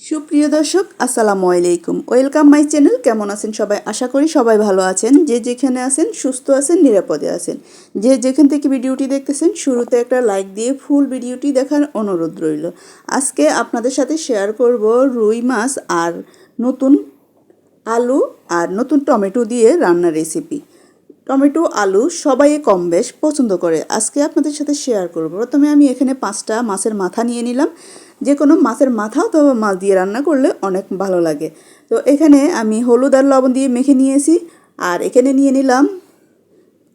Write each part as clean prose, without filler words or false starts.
সুপ্রিয় দর্শক আসসালামু আলাইকুম, ওয়েলকাম মাই চ্যানেল। কেমন আছেন সবাই? আশা করি সবাই ভালো আছেন। যে যেখানে আছেন সুস্থ আছেন, নিরাপদে আছেন। যে যেখান থেকে ভিডিওটি দেখতেছেন শুরুতে একটা লাইক দিয়ে ফুল ভিডিওটি দেখার অনুরোধ রইল। আজকে আপনাদের সাথে শেয়ার করব রুই মাছ আর নতুন আলু আর নতুন টমেটো দিয়ে রান্নার রেসিপি। টমেটো আলু সবাই কম বেশ পছন্দ করে। আজকে আপনাদের সাথে শেয়ার করব। প্রথমে আমি এখানে 5টা মাছের মাথা নিয়ে নিলাম। যে কোনো মাছের মাথাও তো মাছ দিয়ে রান্না করলে অনেক ভালো লাগে। তো এখানে আমি হলুদ আর লবণ দিয়ে মেখে নিয়েছি। আর এখানে নিয়ে নিলাম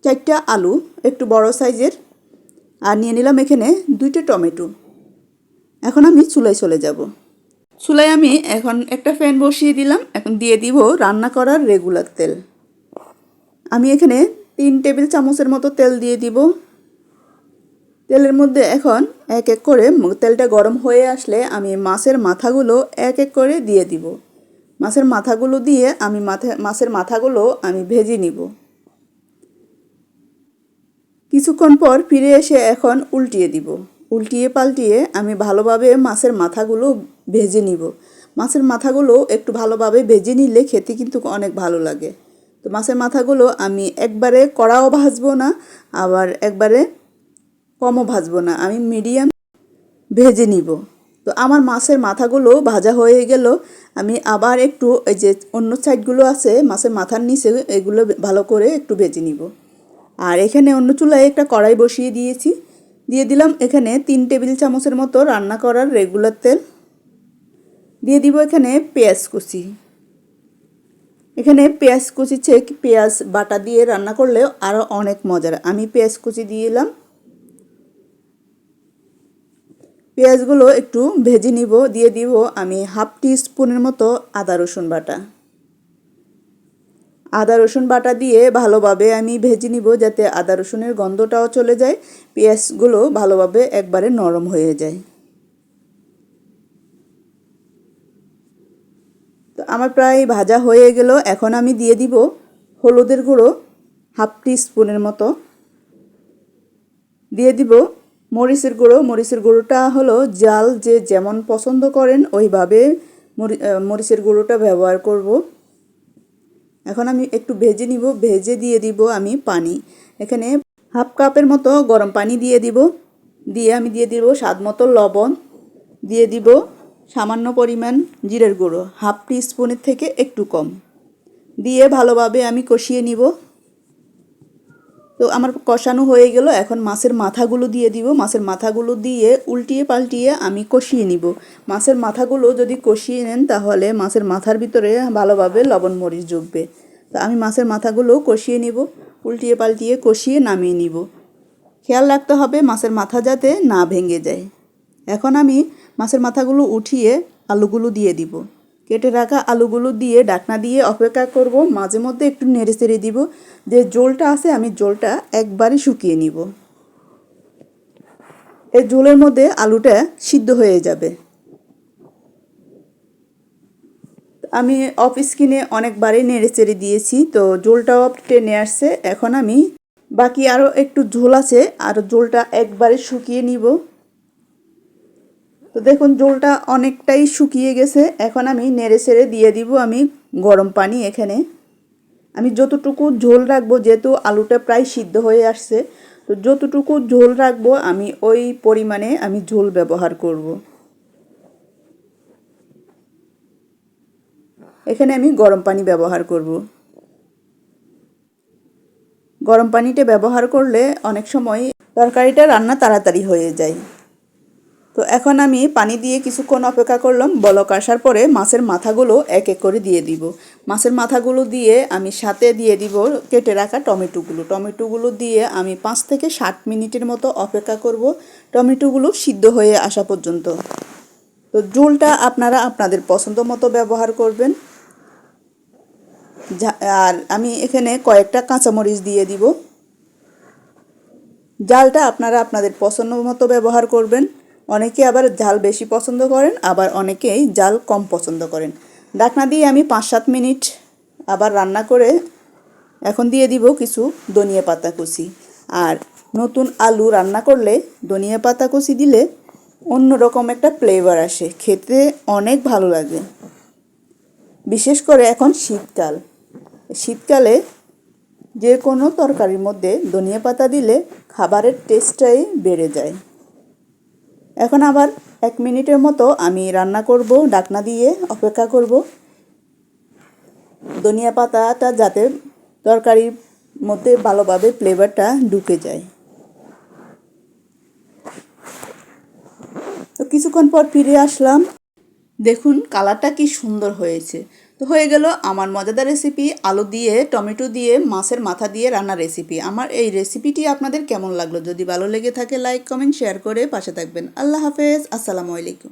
4টা আলু একটু বড় সাইজের, আর নিয়ে নিলাম এখানে 2টা টমেটো। এখন আমি চুলায় চলে যাব। চুলায় আমি এখন একটা প্যান বসিয়ে দিলাম। এখন দিয়ে দিব রান্না করার রেগুলার তেল। আমি এখানে 3 টেবিল চামচের মতো তেল দিয়ে দিব। তেলের মধ্যে এখন এক এক করে তেলটা গরম হয়ে আসলে আমি মাছের মাথাগুলো এক এক করে দিয়ে দিব। মাছের মাথাগুলো দিয়ে আমি মাছের মাথাগুলো আমি ভেজে নিব। কিছুক্ষণ পর ফিরে এসে এখন উল্টিয়ে দিব। উল্টিয়ে পাল্টিয়ে আমি ভালোভাবে মাছের মাথাগুলো ভেজে নিব। মাছের মাথাগুলো একটু ভালোভাবে ভেজে নিলে খেতে কিন্তু অনেক ভালো লাগে। তো মাছের মাথাগুলো আমি একবারে কড়াও ভাজবো না, আবার একবারে কমও ভাজবো না, আমি মিডিয়াম ভেজে নিব। তো আমার মাছের মাথাগুলো ভাজা হয়ে গেল। আমি আবার একটু এই যে অন্য সাইডগুলো আছে মাছের মাথার নিচে, এগুলো ভালো করে একটু ভেজে নিব। আর এখানে অন্য চুলায় একটা কড়াই বসিয়ে দিয়েছি। দিয়ে দিলাম এখানে 3 টেবিল চামচের মতো রান্না করার রেগুলার তেল। দিয়ে দিব এখানে পেঁয়াজ কুচি। এখানে পেঁয়াজ কুচি পেঁয়াজ বাটা দিয়ে রান্না করলেও আরও অনেক মজার। আমি পেঁয়াজ কুচি দিয়ে দিলাম। পেঁয়াজগুলো একটু ভেজে নিব। দিয়ে দিব আমি হাফ টিস্পুনের মতো আদা রসুন বাটা। আদা রসুন বাটা দিয়ে ভালোভাবে আমি ভেজে নিব, যাতে আদা রসুনের গন্ধটাও চলে যায়, পেঁয়াজগুলো ভালোভাবে একবারে নরম হয়ে যায়। তো আমার প্রায় ভাজা হয়ে গেল। এখন আমি দিয়ে দিব হলুদের গুঁড়ো হাফ টিস্পুনের মতো। দিয়ে দিব মরিচের গুঁড়ো। মরিচের গুঁড়োটা হলো জাল যে যেমন পছন্দ করেন ওইভাবে মরিচের গুঁড়োটা ব্যবহার করব। এখন আমি একটু ভেজে নিব। ভেজে দিয়ে দিব আমি পানি। এখানে হাফ কাপের মতো গরম পানি দিয়ে দিব। দিয়ে আমি দিয়ে দিব স্বাদ মতো লবণ। দিয়ে দিব সামান্য পরিমাণ জিরের গুঁড়ো, হাফ টিস্পুনের থেকে একটু কম। দিয়ে ভালোভাবে আমি কষিয়ে নিব। তো আমার কষানো হয়ে গেল। এখন মাছের মাথাগুলো দিয়ে দিব। মাছের মাথাগুলো দিয়ে উল্টিয়ে পাল্টিয়ে আমি কষিয়ে নিব। মাছের মাথাগুলো যদি কষিয়ে নেন তাহলে মাছের মাথার ভিতরে ভালোভাবে লবণ মরিচ ঢুকবে। তো আমি মাছের মাথাগুলো কষিয়ে নিব, উল্টিয়ে পাল্টিয়ে কষিয়ে নামিয়ে নিব। খেয়াল রাখতে হবে মাছের মাথা যাতে না ভেঙে যায়। এখন আমি মাছের মাথাগুলো উঠিয়ে আলুগুলো দিয়ে দিব। কেটে রাখা আলুগুলো দিয়ে ঢাকনা দিয়ে অপেক্ষা করব। মাঝে মধ্যে একটু নেড়ে চেড়ে দিব। যে ঝোলটা আছে আমি ঝোলটা একবারে শুকিয়ে নিব। এই ঝোলের মধ্যে আলুটা সিদ্ধ হয়ে যাবে। আমি অফ স্ক্রিনে অনেকবারই নেড়ে চেড়ে দিয়েছি, তো ঝোলটাও টেনে আসছে। এখন আমি বাকি আরও একটু ঝোল আছে, আর ঝোলটা একবারে শুকিয়ে নিব। তো দেখুন ঝোলটা অনেকটাই শুকিয়ে গেছে। এখন আমি নেড়ে চেড়ে দিয়ে দিব আমি গরম পানি। এখানে আমি যতটুকু ঝোল রাখবো, যেহেতু আলুটা প্রায় সিদ্ধ হয়ে আসছে, তো যতটুকু ঝোল রাখবো আমি ওই পরিমাণে আমি ঝোল ব্যবহার করব। এখানে আমি গরম পানি ব্যবহার করব। গরম পানিটা ব্যবহার করলে অনেক সময় তরকারিটা রান্না তাড়াতাড়ি হয়ে যায়। তো এখন আমি পানি দিয়ে কিছুক্ষণ অপেক্ষা করলাম। বলক আসার পরে মাছের মাথাগুলো এক এক করে দিয়ে দিব। মাছের মাথাগুলো দিয়ে আমি সাথে দিয়ে দিব কেটে রাখা টমেটোগুলো। টমেটোগুলো দিয়ে আমি 5 থেকে 7 মিনিটের মতো অপেক্ষা করব, টমেটোগুলো সিদ্ধ হয়ে আসা পর্যন্ত। তো ঝোলটা আপনারা আপনাদের পছন্দ মতো ব্যবহার করবেন। আর আমি এখানে কয়েকটা কাঁচামরিচ দিয়ে দিব। জালটা আপনারা আপনাদের পছন্দ মতো ব্যবহার করবেন। অনেকে আবার ঝাল বেশি পছন্দ করেন, আবার অনেকেই ঝাল কম পছন্দ করেন। ঢাকনা দিয়ে আমি 5-7 মিনিট আবার রান্না করে এখন দিয়ে দিব কিছু ধনিয়া পাতা কুচি। আর নতুন আলু রান্না করলে ধনিয়া পাতা কুচি দিলে অন্যরকম একটা ফ্লেভার আসে, খেতে অনেক ভালো লাগে। বিশেষ করে এখন শীতকালে যে কোনো তরকারির মধ্যে ধনিয়া পাতা দিলে খাবারের টেস্টটাই বেড়ে যায়। এখন আবার 1 মিনিটের মতো আমি রান্না করব, ঢাকনা দিয়ে অপেক্ষা করব ধনিয়া পাতাটা যাতে তরকারির মধ্যে ভালোভাবে ফ্লেভারটা ঢুকে যায়। তো কিছুক্ষণ পর ফিরে আসলাম, দেখুন কালারটা কি সুন্দর হয়েছে। তো হয়ে গেল আমার মজাদার রেসিপি, আলু দিয়ে টমেটো দিয়ে মাছের মাথা দিয়ে রান্নার রেসিপি। আমার এই রেসিপিটি আপনাদের কেমন লাগলো? যদি ভালো লেগে থাকে লাইক কমেন্ট শেয়ার করে পাশে থাকবেন। আল্লাহ হাফেজ, আসসালামু আলাইকুম।